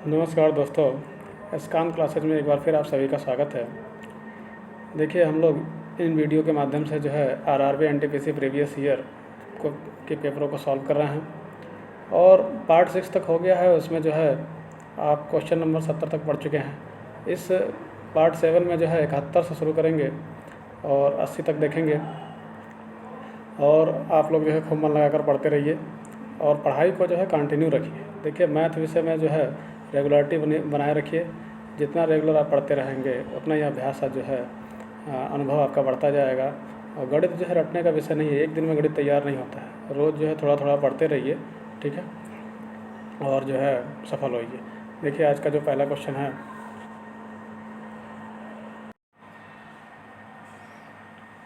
नमस्कार दोस्तों, scan classes में एक बार फिर आप सभी का स्वागत है। देखिए, हम लोग इन वीडियो के माध्यम से जो है आरआरबी एनटीपीसी प्रीवियस ईयर को के पेपरों को सॉल्व कर रहे हैं और पार्ट 6 तक हो गया है। उसमें जो है आप क्वेश्चन नंबर 70 तक पढ़ चुके हैं। इस पार्ट 7 में जो है 71 से शुरू करेंगे और 80 तक देखेंगे। और आप लोग जो है खूब मन लगाकर पढ़ते रहिए और पढ़ाई को जो है कंटिन्यू रखिए। देखिए, मैथ विषय में जो है रेगुलरिटी बनाए रखिए। जितना रेगुलर आप पढ़ते रहेंगे उतना ही अभ्यास जो है अनुभव आपका बढ़ता जाएगा। और गणित जो है रटने का विषय नहीं है, एक दिन में गणित तैयार नहीं होता है। रोज़ जो है थोड़ा थोड़ा पढ़ते रहिए, ठीक है, और जो है सफल होइए। देखिए, आज का जो पहला क्वेश्चन है,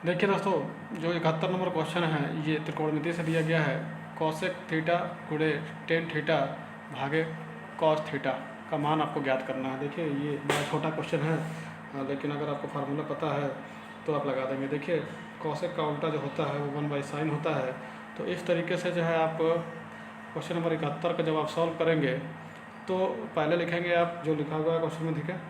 देखिए दोस्तों, जो 71 नंबर क्वेश्चन है ये त्रिकोणमिति से दिया गया है। कॉसेक थीटा गुणे टेन थीटा भागे कॉस थीटा का मान आपको ज्ञात करना है। देखिए, ये बड़ा छोटा क्वेश्चन है, लेकिन अगर आपको फार्मूला पता है तो आप लगा देंगे। देखिए, कॉसेक का उल्टा जो होता है वो 1/sin होता है। तो इस तरीके से जो है आप क्वेश्चन नंबर 71 का जब आप सॉल्व करेंगे तो पहले लिखेंगे आप जो लिखा हुआ है क्वेश्चन में, ठीक है।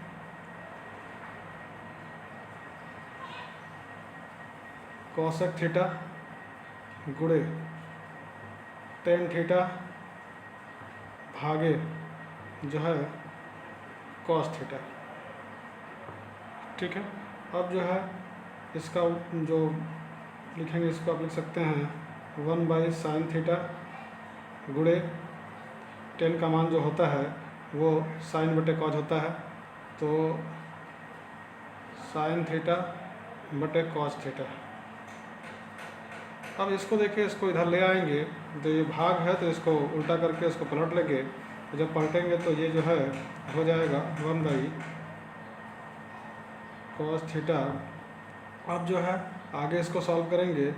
कॉसेक थीटा गुणे टेन थीटा भागे जो है कॉस थीटा, ठीक है। अब जो है इसका जो लिखेंगे इसको आप लिख सकते हैं 1/sin थीटा गुणे टेन का मान जो होता है वो साइन बटे कॉज होता है, तो साइन थीटा बटे कॉस थीटा। अब इसको देखिए, इसको इधर ले आएंगे तो ये भाग है तो इसको उल्टा करके इसको पलट लेंगे। तो जब पलटेंगे तो ये जो है हो जाएगा 1/cos थीटा। अब जो है आगे इसको सॉल्व करेंगे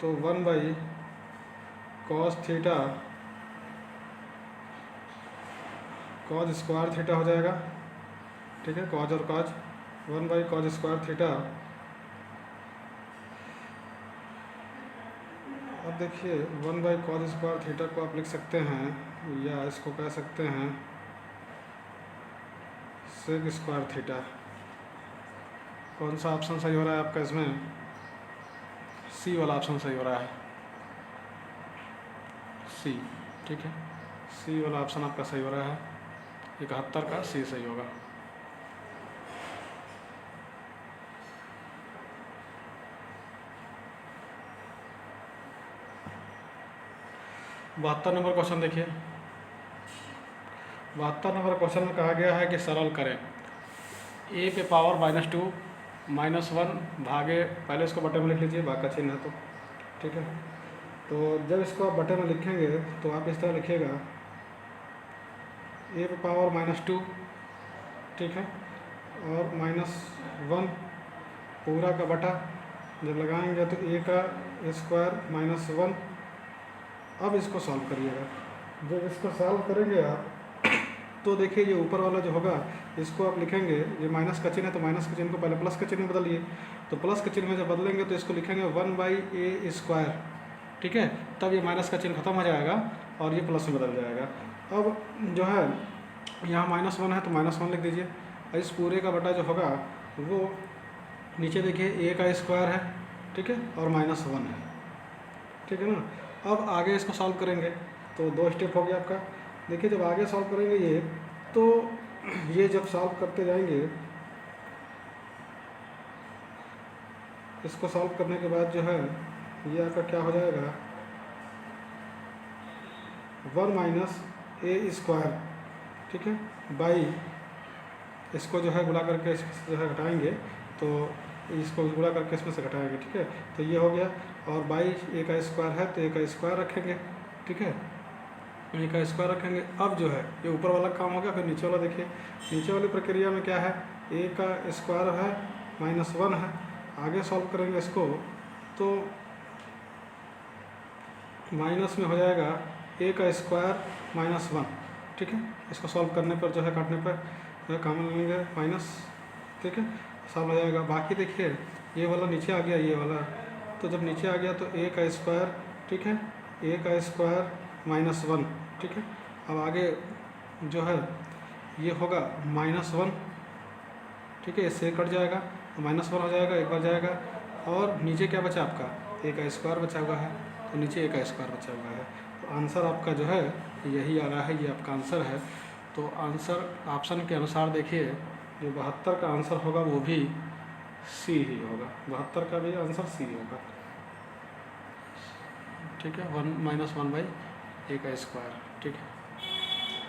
तो 1/cos theta cause square theta हो जाएगा, ठीक है। कॉज और कॉज 1/cos स्क्वायर थीटा। अब देखिए 1/cos स्क्वायर थीटा को आप लिख सकते हैं या इसको कह सकते हैं सेक स्क्वायर थीटा। कौन सा ऑप्शन सही हो रहा है आपका इसमें? सी वाला ऑप्शन सही हो रहा है, सी, ठीक है। सी वाला ऑप्शन आपका सही हो रहा है। 71 का सी सही होगा। बहत्तर नंबर क्वेश्चन देखिए। 72 नंबर क्वेश्चन में कहा गया है कि सरल करें ए पे पावर -2 -1 भागे, पहले इसको बटे में लिख लीजिए, भाग का चिन्ह है तो, ठीक है। तो जब इसको आप बटे में लिखेंगे तो आप इस तरह लिखिएगा ए पे पावर -2, ठीक है, और -1 पूरा का बटा, जब लगाएंगे तो ए का स्क्वायर -1। अब इसको सॉल्व करिएगा। जब इसको सॉल्व करेंगे आप तो देखिए ये ऊपर वाला जो होगा इसको आप लिखेंगे, ये माइनस का चिन्ह है तो माइनस के चिन्ह को पहले प्लस के चिन्ह में बदलिए। तो प्लस के चिन्ह में जब बदलेंगे तो इसको लिखेंगे 1/a स्क्वायर, ठीक है। तब ये माइनस का चिन्ह खत्म हो जाएगा और ये प्लस में बदल जाएगा। अब जो है यहाँ -1 है तो -1 लिख दीजिए। इस पूरे का बटा जो होगा वो नीचे देखिए a का स्क्वायर है, ठीक है, और -1 है, ठीक है ना। अब आगे इसको सॉल्व करेंगे तो 2 स्टेप हो गया आपका। देखिए, जब आगे सॉल्व करेंगे ये तो ये जब सॉल्व करते जाएंगे, इसको सॉल्व करने के बाद जो है ये आपका क्या हो जाएगा 1 - a स्क्वायर, ठीक है, बाई, इसको जो है गुणा करके इसमें जो है घटाएंगे तो इसको गुणा करके इसमें से घटाएंगे, ठीक है। तो ये हो गया, और बाई ए का स्क्वायर है तो ए का स्क्वायर रखेंगे, ठीक है, ए का स्क्वायर रखेंगे। अब जो है ये ऊपर वाला काम हो गया। फिर नीचे वाला देखिए, नीचे वाली प्रक्रिया में क्या है, ए का स्क्वायर है -1 है। आगे सॉल्व करेंगे इसको तो माइनस में हो जाएगा ए का स्क्वायर -1, ठीक है। इसको सॉल्व करने पर जो है काटने पर जो है कॉमन लेंगे माइनस, ठीक है, सॉल्व हो जाएगा। बाकी देखिए ये वाला नीचे आ गया, ये वाला, तो जब नीचे आ गया तो ए का स्क्वायर, ठीक है, ए का स्क्वायर -1, ठीक है। अब आगे जो है ये होगा -1, ठीक है, इससे कट जाएगा तो -1 हो जाएगा, एक बार जाएगा। और नीचे क्या बचा आपका, a का स्क्वायर बचा हुआ है, तो नीचे a का स्क्वायर बचा हुआ है। तो आंसर आपका जो है यही आ रहा है, ये आपका आंसर है। तो आंसर ऑप्शन के अनुसार देखिए, जो 72 का आंसर होगा वो भी सी ही होगा, 72 का भी आंसर सी होगा, ठीक है, 1 - 1/a का स्क्वायर, ठीक है,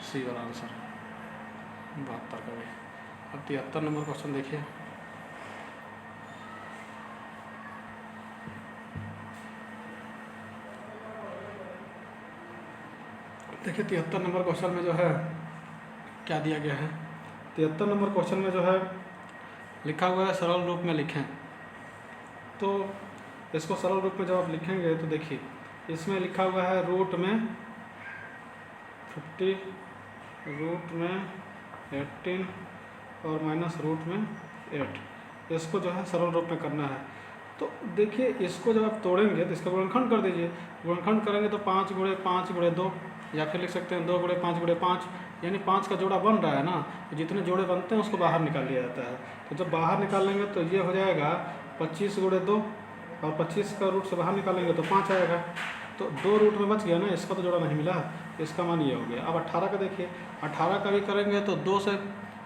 सी वाला आंसर 72 का भी। अब 73 नंबर क्वेश्चन देखिए। देखिए 73 नंबर क्वेश्चन में जो है क्या दिया गया है। 73 नंबर क्वेश्चन में जो है लिखा हुआ है सरल रूप में लिखें। तो इसको सरल रूप में जब आप लिखेंगे तो देखिए इसमें लिखा हुआ है रूट में 50, रूट में 18 और माइनस रूट में 8। इसको जो है सरल रूप में करना है। तो देखिए इसको जब आप तोड़ेंगे तो इसका गुणनखंड कर दीजिए। गुणनखंड करेंगे तो 5 × 5 × 2, या फिर लिख सकते हैं 2 × 5 × 5, यानी 5 का जोड़ा बन रहा है ना, तो जितने जोड़े बनते हैं उसको बाहर निकाल लिया जाता है। तो जब बाहर निकाल लेंगे तो ये हो जाएगा 25 × 2, और 25 का रूट से बाहर निकालेंगे तो 5 आएगा। तो 2 रूट में बच गया ना, इसका तो जोड़ा नहीं मिला, इसका मान ये हो गया। अब 18 का देखिए, 18 का भी करेंगे तो 2 से,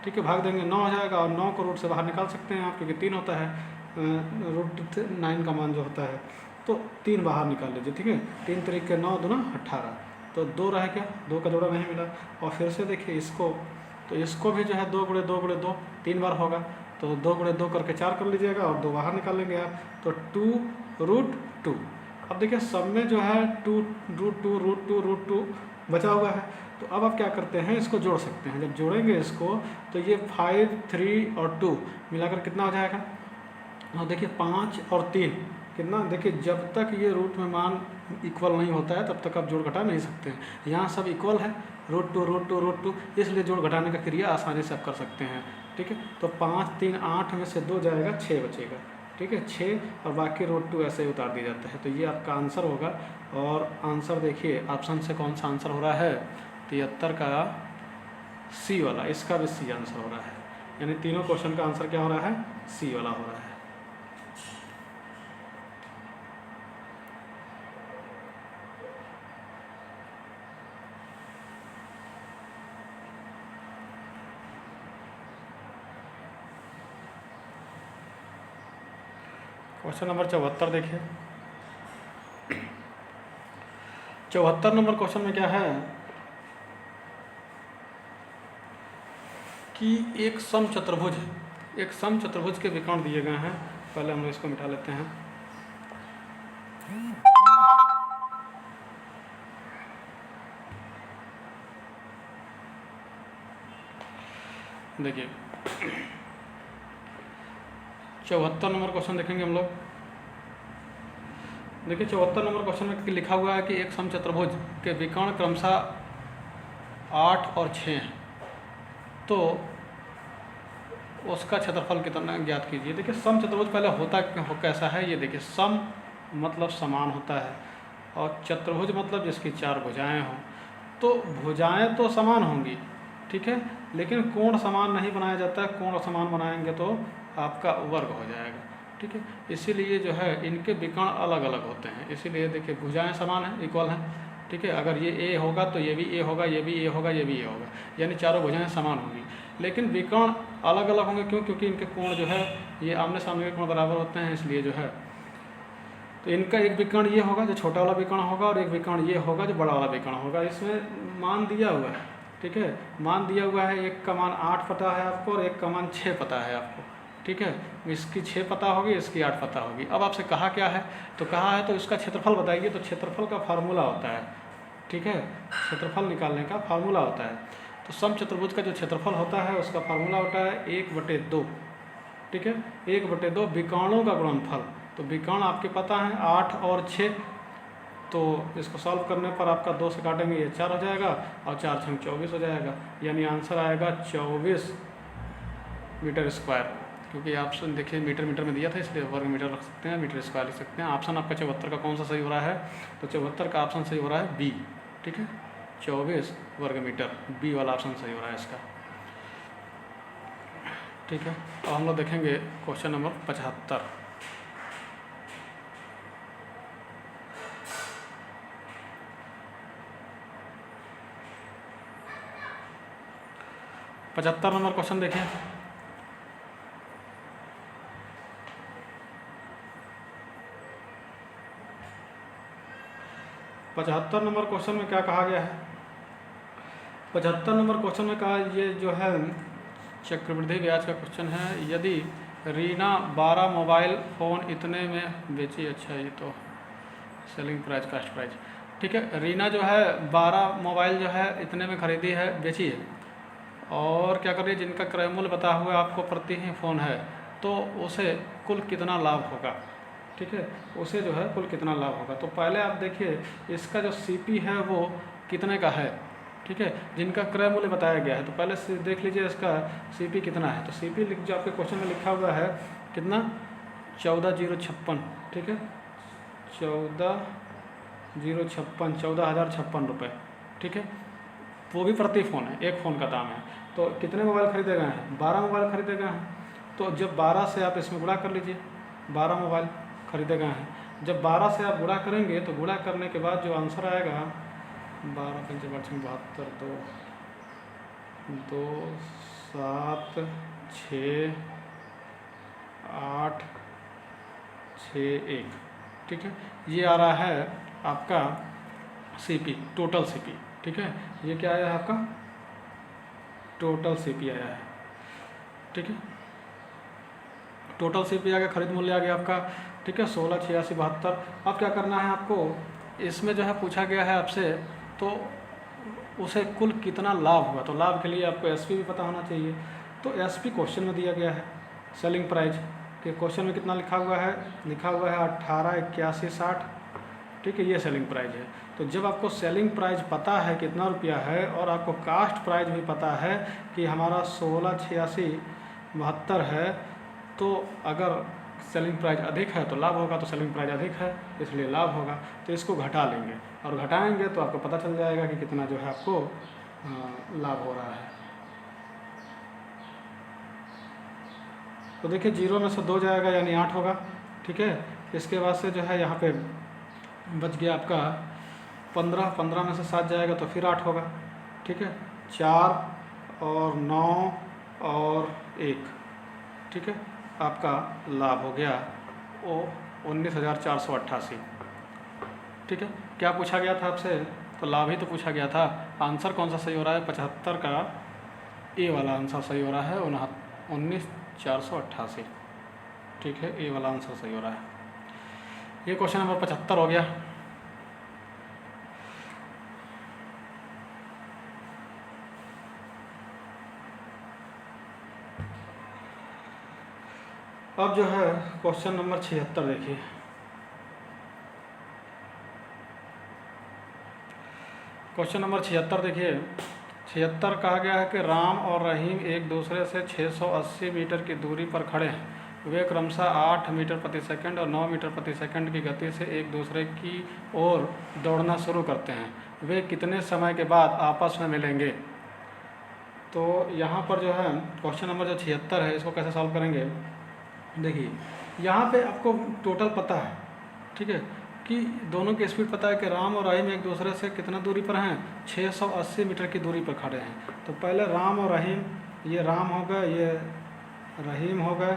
ठीक है, भाग देंगे 9 हो जाएगा, और 9 को रूट से बाहर निकाल सकते हैं आप, क्योंकि 3 होता है √9 का मान जो होता है, तो 3 बाहर निकाल लीजिए, ठीक है। 3 × 3 = 9, 2 = 18, तो 2 रह गया, 2 का जोड़ा नहीं मिला। और फिर से देखिए इसको, तो इसको भी जो है 2 × 2 × 2 3 बार होगा, तो 2 × 2 करके 4 कर लीजिएगा, और 2 बाहर निकाल लेंगे आप, तो 2√2। अब देखिए सब में जो है 2√2 बचा हुआ है। तो अब आप क्या करते हैं, इसको जोड़ सकते हैं। जब जोड़ेंगे इसको तो ये 5, 3 और 2 मिलाकर कितना हो जाएगा, और देखिए 5 और 3 कितना, देखिए जब तक ये रूट में मान इक्वल नहीं होता है तब तक आप जोड़ घटा नहीं सकते हैं। यहाँ सब इक्वल है, √2, इसलिए जोड़ घटाने का क्रिया आसानी से आप कर सकते हैं, ठीक है। तो 5, 3, 8 में से 2 जाएगा, 6 बचेगा, ठीक है, 6, और बाकी √2 ऐसे ही उतार दिया जाता है। तो ये आपका आंसर होगा। और आंसर देखिए ऑप्शन से कौन सा आंसर हो रहा है, 73 का सी वाला, इसका भी सी आंसर हो रहा है। यानी तीनों क्वेश्चन का आंसर क्या हो रहा है, सी वाला हो रहा है। क्वेश्चन नंबर 74 देखिए। 74 नंबर क्वेश्चन में क्या है कि एक समचतुर्भुज, एक समचतुर्भुज के विकर्ण दिए गए हैं। पहले हम इसको मिटा लेते हैं। देखिए 74 नंबर क्वेश्चन देखेंगे हम लोग। देखिए 74 नंबर क्वेश्चन में लिखा हुआ है कि एक समचतुर्भुज के विकर्ण क्रमशः 8 और 6 हैं, तो उसका क्षेत्रफल कितना ज्ञात कीजिए। देखिए समचतुर्भुज पहले होता कैसा है, ये देखिए सम मतलब समान होता है, और चतुर्भुज मतलब जिसकी 4 भुजाएं हों। तो भुजाएं तो समान होंगी, ठीक है, लेकिन कोण समान नहीं बनाया जाता है। कोण समान बनाएंगे तो आपका वर्ग हो जाएगा, ठीक है। इसीलिए जो है इनके विकर्ण अलग अलग होते हैं। इसीलिए देखिए भुजाएं समान हैं, इक्वल हैं, ठीक है। अगर ये ए होगा तो ये भी ए होगा, ये भी ए होगा, ये भी ए होगा, यानी चारों भुजाएं समान होंगी। लेकिन विकर्ण अलग अलग होंगे, क्यों? क्योंकि इनके कोण जो है ये आमने सामने के कोण बराबर होते हैं, इसलिए जो है तो इनका एक विकर्ण ये होगा जो छोटा वाला विकर्ण होगा, और एक विकर्ण ये होगा जो बड़ा वाला विकर्ण होगा। इसमें मान दिया हुआ है, ठीक है, मान दिया हुआ है। एक का मान 8 पता है आपको, और एक का मान 6 पता है आपको, ठीक है। इसकी 6 पता होगी, इसकी 8 पता होगी। अब आपसे कहा क्या है, तो कहा है तो इसका क्षेत्रफल बताइए। तो क्षेत्रफल का फार्मूला होता है, ठीक है, क्षेत्रफल निकालने का फार्मूला होता है। तो समचतुर्भुज का जो क्षेत्रफल होता है उसका फार्मूला होता है 1/2, ठीक है, 1/2 विकर्णों का गुणनफल। तो विकर्ण आपके पता है 8 और 6, तो इसको सॉल्व करने पर आपका 2 से काटेंगे ये 4 हो जाएगा, और 4 × 24 हो जाएगा। यानी आंसर आएगा 24 मीटर स्क्वायर। क्योंकि ऑप्शन देखिए मीटर में दिया था, इसलिए वर्ग मीटर रख सकते हैं, मीटर स्क्वायर लिख सकते हैं। ऑप्शन आपका 74 का कौन सा सही हो रहा है, तो 74 का ऑप्शन सही हो रहा है बी, ठीक है, 24 वर्ग मीटर, बी वाला ऑप्शन सही हो रहा है इसका। ठीक है। अब हम लोग देखेंगे क्वेश्चन नंबर 75। पचहत्तर नंबर क्वेश्चन देखिए। पचहत्तर नंबर क्वेश्चन में क्या कहा गया है? 75 नंबर क्वेश्चन में कहा, ये जो है चक्रवृद्धि ब्याज का क्वेश्चन है। यदि रीना 12 मोबाइल फ़ोन इतने में बेची, अच्छा ये तो सेलिंग प्राइस कास्ट प्राइस, ठीक है। रीना जो है 12 मोबाइल जो है इतने में खरीदी है, बेची है, और क्या कर रही है, जिनका क्रय मूल्य बता हुआ आपको प्रति ही फ़ोन है, तो उसे कुल कितना लाभ होगा, ठीक है। उसे जो है कुल कितना लाभ होगा। तो पहले आप देखिए इसका जो सीपी है वो कितने का है, ठीक है, जिनका क्रय मूल्य बताया गया है। तो पहले से देख लीजिए इसका सीपी कितना है। तो सीपी जो आपके क्वेश्चन में लिखा हुआ है कितना, 14056, ठीक है, 14056, 14056 रुपये, ठीक है। वो भी प्रति फ़ोन है, एक फ़ोन का दाम है। तो कितने मोबाइल खरीदे गए हैं? 12 मोबाइल खरीदे गए हैं। तो जब 12 से आप इसमें गुणा कर लीजिए, 12 मोबाइल खरीदे गए हैं। जब 12 से आप गुणा करेंगे तो गुणा करने के बाद जो आंसर आएगा 12 पंच 72, 2 7 6 8 6 1, ठीक है। ये आ रहा है आपका सीपी, टोटल सीपी, ठीक है। ये क्या आया है आपका, टोटल सीपी आया है, ठीक है। टोटल सीपी आ गया, खरीद मूल्य आ गया आपका, ठीक है, 168672। अब क्या करना है आपको, इसमें जो है पूछा गया है आपसे, तो उसे कुल कितना लाभ हुआ। तो लाभ के लिए आपको एसपी भी पता होना चाहिए। तो एसपी क्वेश्चन में दिया गया है, सेलिंग प्राइस के क्वेश्चन में कितना लिखा हुआ है, 188160, ठीक है, ये सेलिंग प्राइस है। तो जब आपको सेलिंग प्राइस पता है कितना रुपया है, और आपको कास्ट प्राइस भी पता है कि हमारा 168672 है, तो अगर सेलिंग प्राइस अधिक है तो लाभ होगा, तो सेलिंग प्राइस अधिक है इसलिए लाभ होगा। तो इसको घटा लेंगे, और घटाएंगे तो आपको पता चल जाएगा कि कितना जो है आपको लाभ हो रहा है। तो देखिए 0 में से 2 जाएगा यानी 8 होगा, ठीक है। इसके बाद से जो है यहाँ पे बच गया आपका 15, 15 में से 7 जाएगा तो फिर 8 होगा, ठीक है। 4 और 9 और 1, ठीक है, आपका लाभ हो गया वो 19,488, ठीक है। क्या पूछा गया था आपसे, तो लाभ ही तो पूछा गया था। आंसर कौन सा सही हो रहा है, 75 का ए वाला आंसर सही हो रहा है, 19,488, ठीक है, ए वाला आंसर सही हो रहा है। ये क्वेश्चन नंबर 75 हो गया। अब जो है क्वेश्चन नंबर 76 देखिए। क्वेश्चन नंबर 76 देखिए। 76 कहा गया है कि राम और रहीम एक दूसरे से 680 मीटर की दूरी पर खड़े हैं। वे क्रमशः 8 मीटर प्रति सेकंड और 9 मीटर प्रति सेकंड की गति से एक दूसरे की ओर दौड़ना शुरू करते हैं। वे कितने समय के बाद आपस में मिलेंगे? तो यहाँ पर जो है क्वेश्चन नंबर जो 76 है, इसको कैसे सॉल्व करेंगे, देखिए यहाँ पे आपको टोटल पता है, ठीक है, कि दोनों की स्पीड पता है कि राम और रहीम एक दूसरे से कितना दूरी पर हैं, 680 मीटर की दूरी पर खड़े हैं। तो पहले राम और रहीम, ये राम हो गए, ये रहीम हो गए,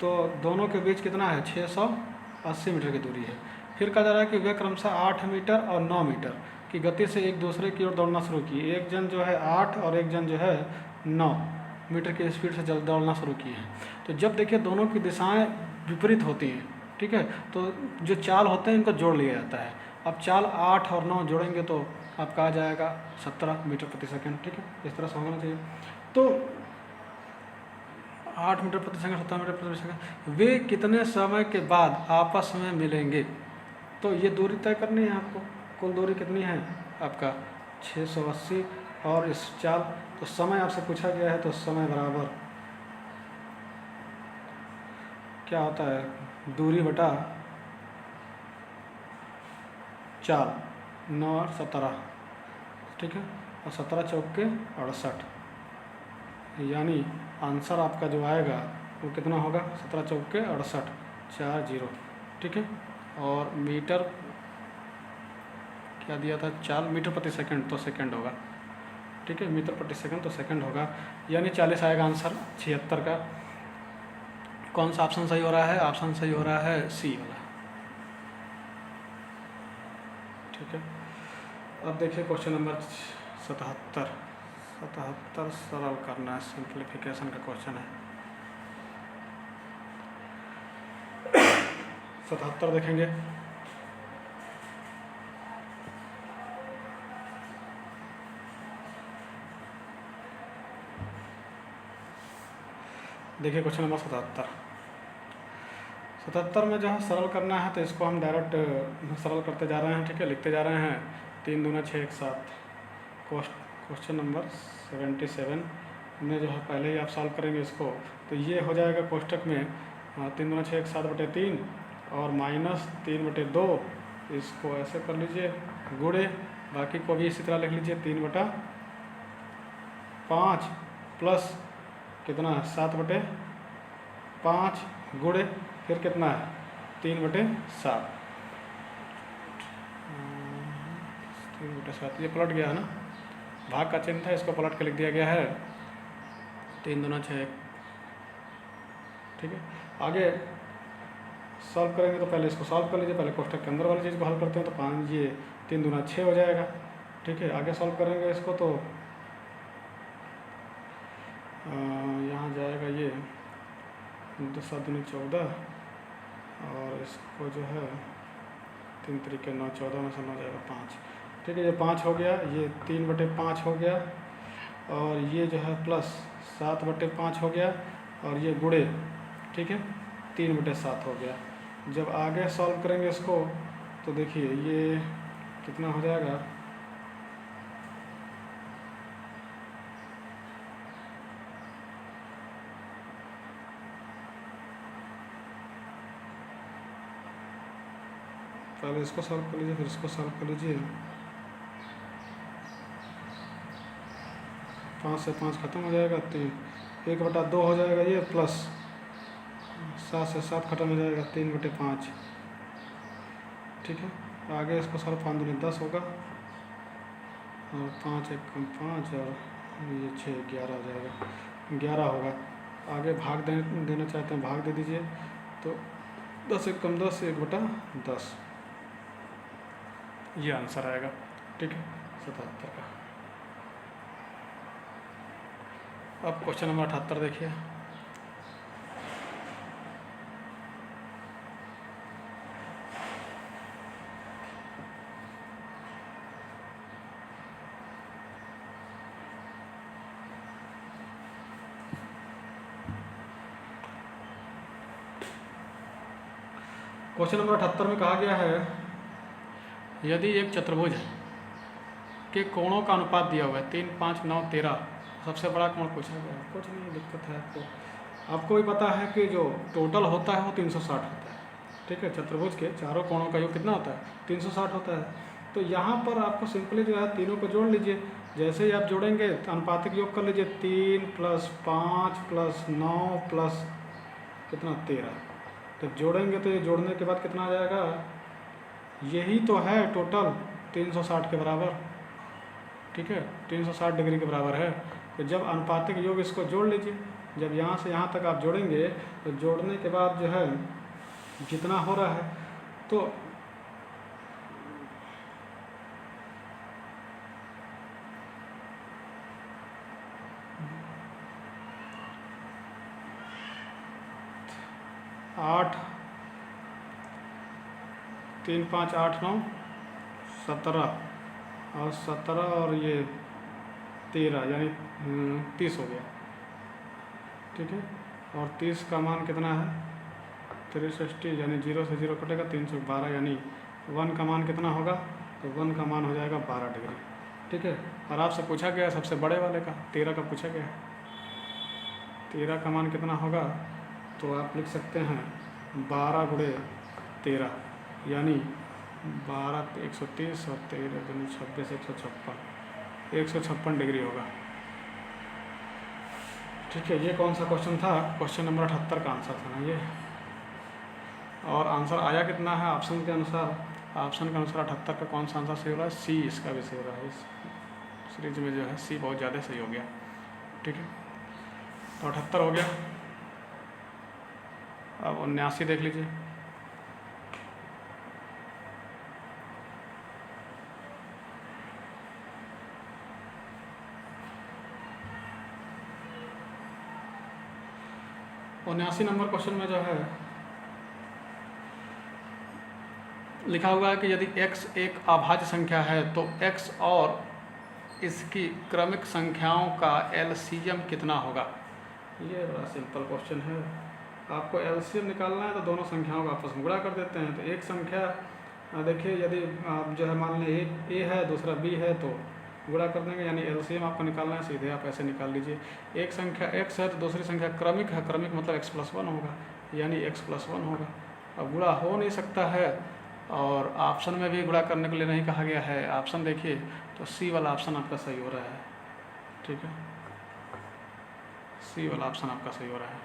तो दोनों के बीच कितना है, 680 मीटर की दूरी है। फिर कहा जा रहा है कि वे क्रमशः 8 मीटर और 9 मीटर की गति से एक दूसरे की ओर दौड़ना शुरू किए। एक जन जो है 8 और एक जन जो है 9 मीटर की स्पीड से दौड़ना शुरू किए हैं। तो जब देखिए दोनों की दिशाएं विपरीत होती हैं, ठीक है, तो जो चाल होते हैं इनको जोड़ लिया जाता है। अब चाल 8 और 9 जोड़ेंगे तो आपका आ जाएगा 17 मीटर प्रति सेकंड, ठीक है, इस तरह से होना चाहिए। तो 8 मीटर प्रति सेकंड, 17 मीटर प्रति सेकंड, वे कितने समय के बाद आपस में मिलेंगे? तो ये दूरी तय करनी है आपको। कुल दूरी कितनी है आपका 680, और इस चाल, तो समय आपसे पूछा गया है, तो समय बराबर क्या होता है, दूरी बटा चाल, 9 और 17, ठीक है, और 17 चौक के 68, यानी आंसर आपका जो आएगा वो कितना होगा, 17 चौके 68, 4 0, ठीक है। और मीटर क्या दिया था, 4 मीटर प्रति सेकंड, तो सेकंड होगा, ठीक है, मीटर प्रति सेकंड तो सेकंड होगा, यानी 40 आएगा आंसर 76 का। कौन सा ऑप्शन सही हो रहा है, ऑप्शन सही हो रहा है सी वाला, ठीक है। अब देखिए क्वेश्चन नंबर 77 सरल करना है, सिंप्लीफिकेशन का क्वेश्चन है। 77 देखेंगे। देखिए क्वेश्चन नंबर 77 में जो है सरल करना है, तो इसको हम डायरेक्ट सरल करते जा रहे हैं, ठीक है, लिखते जा रहे हैं। 3 दूना 6 1 7। क्वेश्चन नंबर 77 में जो है पहले ही आप सॉल्व करेंगे इसको, तो ये हो जाएगा कोष्टक में 3 दूना 6 1 7/3 और -3/2, इसको ऐसे कर लीजिए गुणे, बाकी को भी इसी तरह लिख लीजिए 3/5 प्लस कितना है 7/5 गुणे फिर कितना है 3/7, 3/7, ये पलट गया है ना, भाग का चिन्ह था, इसको पलट के लिख दिया गया है 3 दूना 6, ठीक है। आगे सॉल्व करेंगे तो पहले इसको सॉल्व कर लीजिए, पहले कोष्टक के अंदर वाली चीज़ को हल करते हैं, तो 5 ये 3 दूना 6 हो जाएगा, ठीक है। आगे सॉल्व करेंगे इसको तो यहाँ जाएगा ये 2 7 दूनी 14 और इसको जो है 3 तरीके 9, 14 में से 9 जाएगा 5, ठीक है। ये 5 हो गया, ये 3/5 हो गया और ये जो है प्लस 7/5 हो गया और ये गुणे, ठीक है, 3/7 हो गया। जब आगे सॉल्व करेंगे इसको तो देखिए ये कितना हो जाएगा, पहले इसको सॉल्व कर लीजिए फिर इसको सॉल्व कर लीजिए। 5 से 5 खत्म हो जाएगा, 1/2 हो जाएगा ये, प्लस 7 से 7 खत्म हो जाएगा 3/5, ठीक है। आगे इसको सॉल्व 5 दूनी 10 होगा और 5 1 कम 5 और ये 6 11 हो जाएगा, 11 होगा। आगे भाग देना चाहते हैं, भाग दे दीजिए, तो 10 1 कम 10, 1/10, ये आंसर आएगा, ठीक है, 77 का। अब क्वेश्चन नंबर 78 देखिए। क्वेश्चन नंबर 78 में कहा गया है, यदि एक चतुर्भुज के कोणों का अनुपात दिया हुआ है 3 5 9 13, सबसे बड़ा कोण पूछा गया है। कुछ नहीं दिक्कत है आपको भी पता है कि जो टोटल होता है वो 360 होता है, ठीक है। चतुर्भुज के चारों कोणों का योग कितना होता है, 360 होता है। तो यहाँ पर आपको सिंपली जो है तीनों को जोड़ लीजिए, जैसे ही आप जोड़ेंगे तो अनुपातिक योग कर लीजिए, 3 + 5 + 9 + कितना 13, तो जोड़ेंगे तो ये जोड़ने के बाद कितना आ जाएगा, यही तो है टोटल 360 के बराबर, ठीक है, 360 डिग्री के बराबर है। तो जब अनुपातिक योग इसको जोड़ लीजिए, जब यहाँ से यहाँ तक आप जोड़ेंगे तो जोड़ने के बाद जो है जितना हो रहा है तो आठ 3 5 8 9 17 और 17 और ये 13 यानी 30 हो गया, ठीक है। और 30 का मान कितना है 360, यानी 0 से 0 कटेगा, 312, यानी 1 का मान कितना होगा, तो 1 का मान हो जाएगा 12 डिग्री, ठीक है। और आपसे पूछा गया सबसे बड़े वाले का 13 का पूछा गया है, 13 का मान कितना होगा, तो आप लिख सकते हैं 12 × 13 यानी 12 130 और 13 दूनी 26 156 डिग्री होगा, ठीक है, ये कौन सा क्वेश्चन था? क्वेश्चन नंबर 78 का आंसर था ना ये। और आंसर आया कितना है ऑप्शन के अनुसार? ऑप्शन के अनुसार 78 का कौन सा आंसर सही हो रहा है? सी इसका भी सही हो रहा है। इस सीरीज में जो है सी बहुत ज़्यादा सही हो गया। ठीक है, तो 78 हो गया। अब 79 देख लीजिए। और 79 नंबर क्वेश्चन में जो है लिखा हुआ है कि यदि x एक अभाज्य संख्या है तो x और इसकी क्रमिक संख्याओं का एलसीएम कितना होगा। ये बड़ा सिंपल क्वेश्चन है। आपको एलसीएम निकालना है तो दोनों संख्याओं का आपस में गुणा कर देते हैं। तो एक संख्या देखिए, यदि आप जो है मान लें a है दूसरा b है तो गुणा कर देंगे, यानी एलसीएम आपको निकालना है, सीधे आप ऐसे निकाल लीजिए। एक संख्या x है तो दूसरी संख्या क्रमिक है, क्रमिक मतलब x+1 होगा, यानी x+1 होगा। अब गुणा हो नहीं सकता है और ऑप्शन में भी गुणा करने के लिए नहीं कहा गया है। ऑप्शन देखिए तो सी वाला ऑप्शन आपका सही हो रहा है। ठीक है, सी वाला ऑप्शन आपका सही हो रहा है।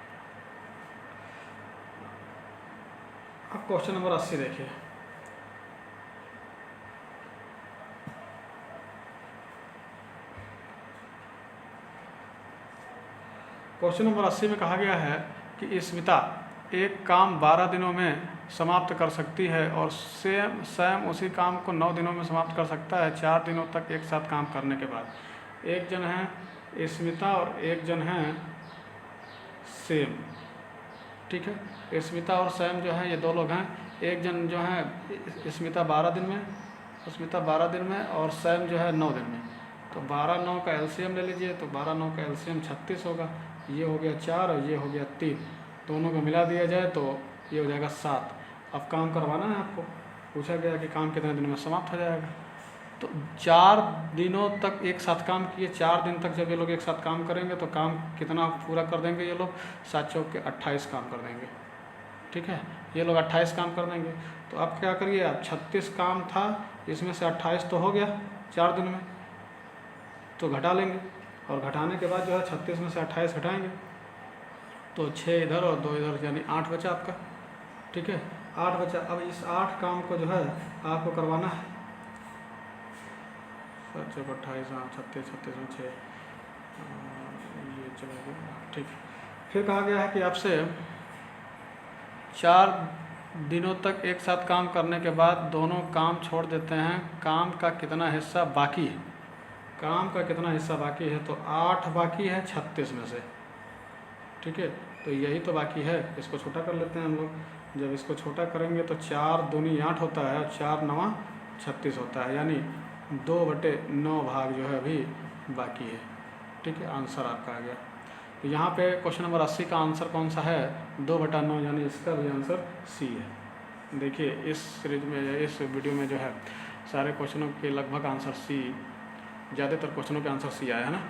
अब क्वेश्चन नंबर 80 देखिए। क्वेश्चन नंबर 80 में कहा गया है कि स्मिता एक काम 12 दिनों में समाप्त कर सकती है और सैम उसी काम को 9 दिनों में समाप्त कर सकता है, 4 दिनों तक एक साथ काम करने के बाद। एक जन है स्मिता और एक जन है सैम। ठीक है, स्मिता और सैम जो है ये दो लोग हैं। एक जन जो है स्मिता 12 दिन में और सैम जो है 9 दिन में। तो 12-9 का एलसीएम ले लीजिए, तो 12-9 का एलसीएम 36 होगा। ये हो गया 4 और ये हो गया 3, दोनों को मिला दिया जाए तो ये हो जाएगा 7। अब काम करवाना है आपको, पूछा गया कि काम कितने दिन में समाप्त हो जाएगा। तो 4 दिनों तक एक साथ काम किए, 4 दिन तक जब ये लोग एक साथ काम करेंगे तो काम कितना पूरा कर देंगे ये लोग? 7 चौक के 28 काम कर देंगे। ठीक है, ये लोग 28 काम कर देंगे। तो अब क्या करिए, अब 36 काम था, इसमें से 28 तो हो गया 4 दिन में, तो घटा लेंगे और घटाने के बाद जो है 36 में से 28 घटाएंगे तो 6 इधर और 2 इधर, यानी 8 बचा आपका। ठीक है, 8 बचा। अब इस 8 काम को जो है आपको करवाना है। 7 चौक 28, 36 में 6, ये चला गया। ठीक, फिर कहा गया है कि आपसे 4 दिनों तक एक साथ काम करने के बाद दोनों काम छोड़ देते हैं, काम का कितना हिस्सा बाकी है? काम का कितना हिस्सा बाकी है? तो 8 बाकी है 36 में से। ठीक है, तो यही तो बाकी है। इसको छोटा कर लेते हैं हम लोग। जब इसको छोटा करेंगे तो 4 दूनी 8 होता है और 4 9 36 होता है, यानी 2/9 भाग जो है अभी बाकी है। ठीक है, आंसर आपका आ गया। तो यहाँ पे क्वेश्चन नंबर 80 का आंसर कौन सा है? 2/9, यानी इसका भी आंसर सी है। देखिए इस सीरीज में, इस वीडियो में जो है सारे क्वेश्चनों के लगभग आंसर सी, ज़्यादातर क्वेश्चनों के आंसर सी आया है ना।